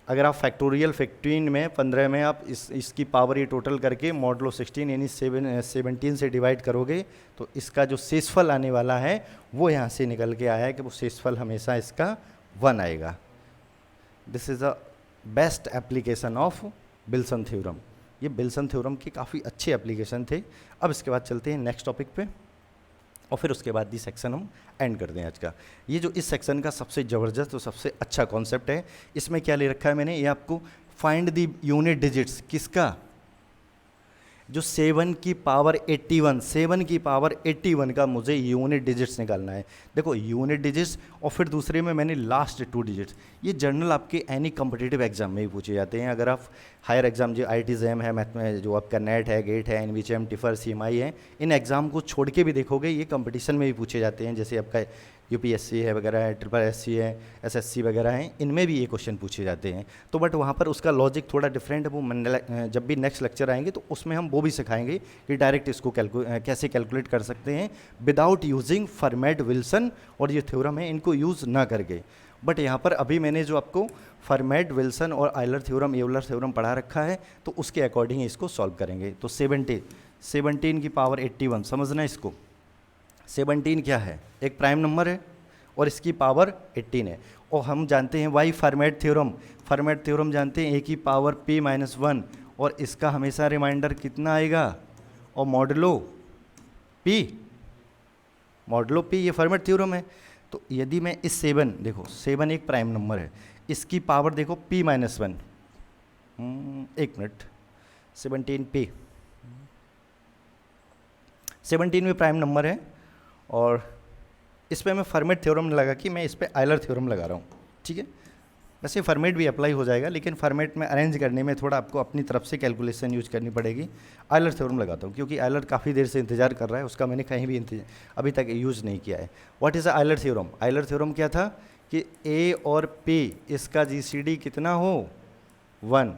अगर आप फैक्टोरियल 15 में 15 में आप इसकी पावर ये टोटल करके मॉडलो 16 यानी 17 से डिवाइड करोगे, तो इसका जो शेषफल आने वाला है वो यहाँ से निकल के आया है कि वो शेषफल हमेशा इसका 1 आएगा। This is a best application of Wilson theorem. ये विल्सन थ्योरम के काफ़ी अच्छे एप्लीकेशन थे। अब इसके बाद चलते हैं नेक्स्ट टॉपिक पे, और फिर उसके बाद ये सेक्शन हम एंड कर दें आज का। ये जो इस सेक्शन का सबसे ज़बरदस्त और सबसे अच्छा कॉन्सेप्ट है, इसमें क्या ले रखा है मैंने, ये आपको फाइंड द यूनिट डिजिट्स, किसका, जो 7 की पावर 81, 7 की पावर 81 का मुझे यूनिट डिजिट्स निकालना है। देखो यूनिट डिजिट्स, और फिर दूसरे में मैंने लास्ट 2 डिजिट्स। ये जनरल आपके एनी कम्पिटिटिव एग्जाम में ही पूछे जाते हैं। अगर आप हायर एग्जाम जो IIT-JEM है, मैथ में जो आपका नेट है, गेट है, NVCM, टिफर, CMI है, इन एग्ज़ाम को छोड़ के भी देखोगे ये कंपटीशन में भी पूछे जाते हैं। जैसे आपका UPSC है वगैरह है, SSC है, SSC वगैरह हैं, इनमें भी ये क्वेश्चन पूछे जाते हैं। तो बट वहाँ पर उसका लॉजिक थोड़ा डिफरेंट है, वो जब भी नेक्स्ट लेक्चर आएंगे तो उसमें हम वो भी सिखाएंगे कि डायरेक्ट इसको कैसे कैलकुलेट कर सकते हैं विदाउट यूजिंग फर्मेट विल्सन, और ये थ्योरम है इनको यूज़ ना करके। बट यहाँ पर अभी मैंने जो आपको फर्मेट विल्सन और आयलर थ्योरम, यूलर थ्योरम पढ़ा रखा है, तो उसके अकॉर्डिंग इसको सॉल्व करेंगे। तो 17 की पावर 81 समझना, इसको 17 क्या है, एक प्राइम नंबर है और इसकी पावर 18 है। और हम जानते हैं वाई फर्मेट थ्योरम जानते हैं, a की पावर p-1, और इसका हमेशा रिमाइंडर कितना आएगा, और मॉडलो p ये फर्मेट थ्योरम है। तो यदि मैं इस 7, देखो 7 एक प्राइम नंबर है, इसकी पावर देखो p-1, एक मिनट, 17 पे 17 प्राइम नंबर है, और इस पर मैं फर्मेट थ्योरम लगा कि मैं इस पर आयलर थ्योरम लगा रहा हूँ, ठीक है। वैसे फर्मेट भी अप्लाई हो जाएगा, लेकिन फर्मेट में अरेंज करने में थोड़ा आपको अपनी तरफ से कैलकुलेशन यूज करनी पड़ेगी। आयलर थ्योरम लगाता हूँ क्योंकि आयलर काफ़ी देर से इंतजार कर रहा है, उसका मैंने कहीं भी अभी तक यूज़ नहीं किया है। What is Euler theorem? Euler theorem क्या था कि ए और पी इसका जीसीडी कितना हो 1,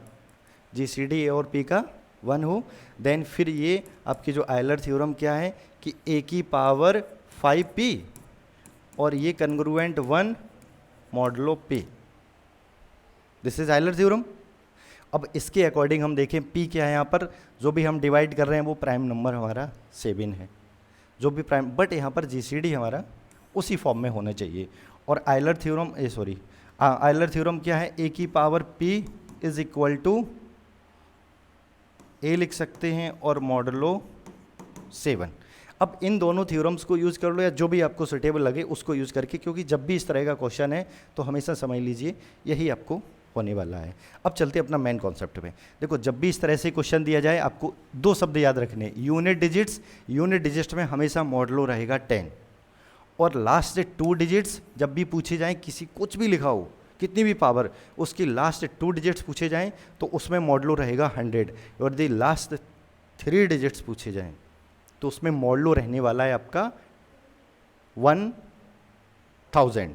जीसीडी ए और पी का 1 हो, देन फिर ये आपकी जो आयलर थ्योरम क्या है कि ए की पावर 5p और ये congruent 1 modulo p, this is Euler theorem. अब इसके अकॉर्डिंग हम देखें p क्या है, यहाँ पर जो भी हम डिवाइड कर रहे हैं वो प्राइम नंबर हमारा 7 है, जो भी प्राइम, बट यहाँ पर जीसीडी हमारा उसी फॉर्म में होना चाहिए। और आयलर थ्योरम आयलर थ्योरम क्या है, a की power p is equal to a लिख सकते हैं और मॉडलो 7। अब इन दोनों थ्योरम्स को यूज़ कर लो या जो भी आपको सुटेबल लगे उसको यूज़ करके, क्योंकि जब भी इस तरह का क्वेश्चन है तो हमेशा समझ लीजिए यही आपको होने वाला है। अब चलते अपना मेन कॉन्सेप्ट पे। देखो, जब भी इस तरह से क्वेश्चन दिया जाए आपको 2 शब्द याद रखने, यूनिट डिजिट्स। यूनिट डिजिट्स में हमेशा मॉडलो रहेगा 10, और लास्ट 2 डिजिट्स जब भी पूछे जाएँ, किसी कुछ भी लिखा हो कितनी भी पावर, उसकी लास्ट 2 डिजिट्स पूछे जाएँ तो उसमें मॉडलो रहेगा 100, और दी लास्ट 3 डिजिट्स पूछे जाएँ तो उसमें मॉडलो रहने वाला है आपका 1000,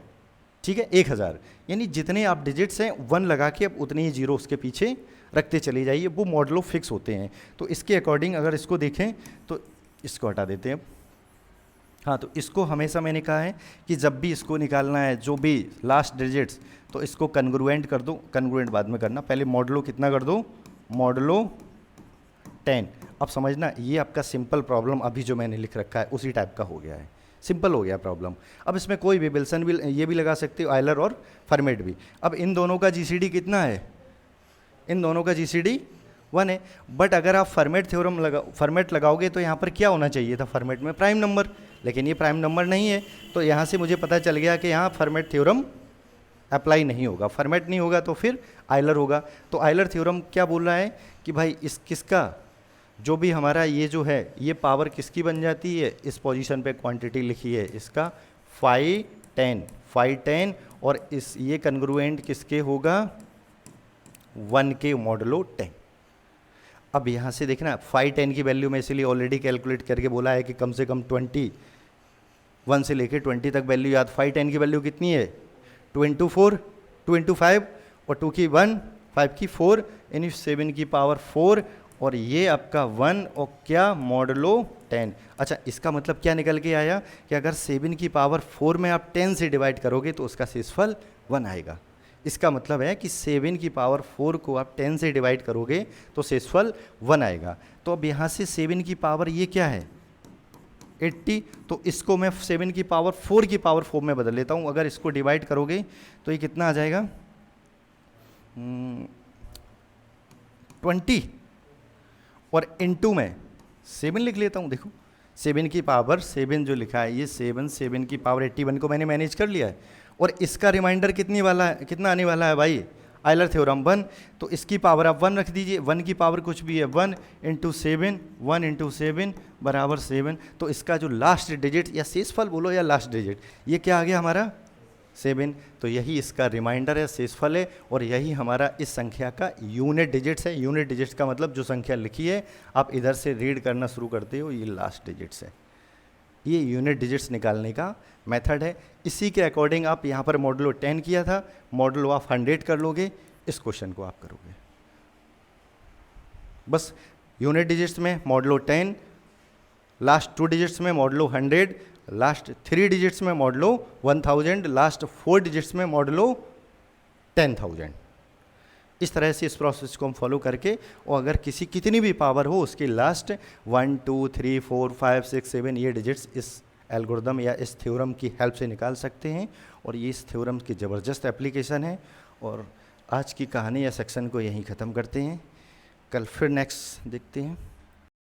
ठीक है, 1000। यानी जितने आप डिजिट्स हैं 1 लगा के अब उतने ही जीरो उसके पीछे रखते चले जाइए, वो मॉडलो फिक्स होते हैं। तो इसके अकॉर्डिंग अगर इसको देखें तो इसको हटा देते हैं। हाँ, तो इसको हमेशा मैंने कहा है कि जब भी इसको निकालना है जो भी लास्ट डिजिट्स, तो इसको कन्ग्रुएंट कर दो, कन्ग्रुएंट बाद में करना, पहले मॉडलो कितना कर दो, मॉडलो 10। अब समझना, ये आपका सिंपल प्रॉब्लम अभी जो मैंने लिख रखा है उसी टाइप का हो गया है, सिंपल हो गया प्रॉब्लम। अब इसमें कोई भी विल्सन भी ये भी लगा सकते हो, आयलर और फर्मेट भी। अब इन दोनों का जीसीडी कितना है, इन दोनों का जीसीडी 1 है, बट अगर आप फर्मेट लगाओगे तो यहाँ पर क्या होना चाहिए था, फर्मेट में प्राइम नंबर, लेकिन ये प्राइम नंबर नहीं है, तो यहाँ से मुझे पता चल गया कि यहाँ फर्मेट थ्योरम अप्लाई नहीं होगा। फर्मेट नहीं होगा तो फिर आयलर होगा। तो आयलर थ्योरम क्या बोल रहा है कि भाई किसका जो भी हमारा ये जो है ये पावर किसकी बन जाती है, इस पोजीशन पे क्वांटिटी लिखी है इसका 510, और इस ये कन्ग्रुएंट किसके होगा, 1 के मॉडलो 10। अब यहाँ से देखना 510 की वैल्यू में इसलिए ऑलरेडी कैलकुलेट करके बोला है कि कम से कम 1 से लेके 20 तक वैल्यू याद। 510 की वैल्यू कितनी है, 2 into 4, 2 into 5, और 2 की 1, 5 की 4, यानी 7 की पावर 4, और ये आपका 1 और क्या मॉडलो 10। अच्छा, इसका मतलब क्या निकल के आया कि अगर 7 की पावर 4 में आप 10 से डिवाइड करोगे तो उसका शेषफल 1 आएगा। इसका मतलब है कि 7 की पावर 4 को आप 10 से डिवाइड करोगे तो शेषफल 1 आएगा। तो अब यहाँ से 7 की पावर ये क्या है 80, तो इसको मैं 7 की पावर 4 की पावर 4 में बदल लेता हूँ। अगर इसको डिवाइड करोगे तो ये कितना आ जाएगा 20, और इनटू में 7 लिख लेता हूँ। देखो 7 की पावर 7 जो लिखा है ये 7 की पावर 81 को मैंने मैनेज कर लिया है, और इसका रिमाइंडर कितना आने वाला है भाई, आयलर थ्योरम 1। तो इसकी पावर आप 1 रख दीजिए, 1 की पावर कुछ भी है 1 into 7, 1 into 7 बराबर 7। तो इसका जो लास्ट डिजिट या शेषफल बोलो या लास्ट डिजिट, ये क्या आ गया हमारा 7। तो यही इसका रिमाइंडर है, शेषफल है, और यही हमारा इस संख्या का यूनिट डिजिट्स है। यूनिट डिजिट्स का मतलब जो संख्या लिखी है आप इधर से रीड करना शुरू करते हो, ये लास्ट डिजिट्स है। ये यूनिट डिजिट्स निकालने का मेथड है। इसी के अकॉर्डिंग आप यहाँ पर मॉडलो 10 किया था, मॉडलो आप 100 कर लोगे, इस क्वेश्चन को आप करोगे। बस यूनिट डिजिट्स में मॉडलो 10, लास्ट 2 डिजिट्स में मॉडलो 100, लास्ट 3 डिजिट्स में मॉडलो 1000, लास्ट 4 डिजिट्स में मॉडलो 10,000। इस तरह से इस प्रोसेस को हम फॉलो करके, और अगर कितनी भी पावर हो उसकी लास्ट 1 2 3 4 5 6 7 ये डिजिट्स इस एल्गोरिदम या इस थ्योरम की हेल्प से निकाल सकते हैं। और ये इस थ्योरम की ज़बरदस्त एप्लीकेशन है। और आज की कहानी या सेक्शन को यहीं ख़त्म करते हैं, कल फिर नेक्स्ट देखते हैं।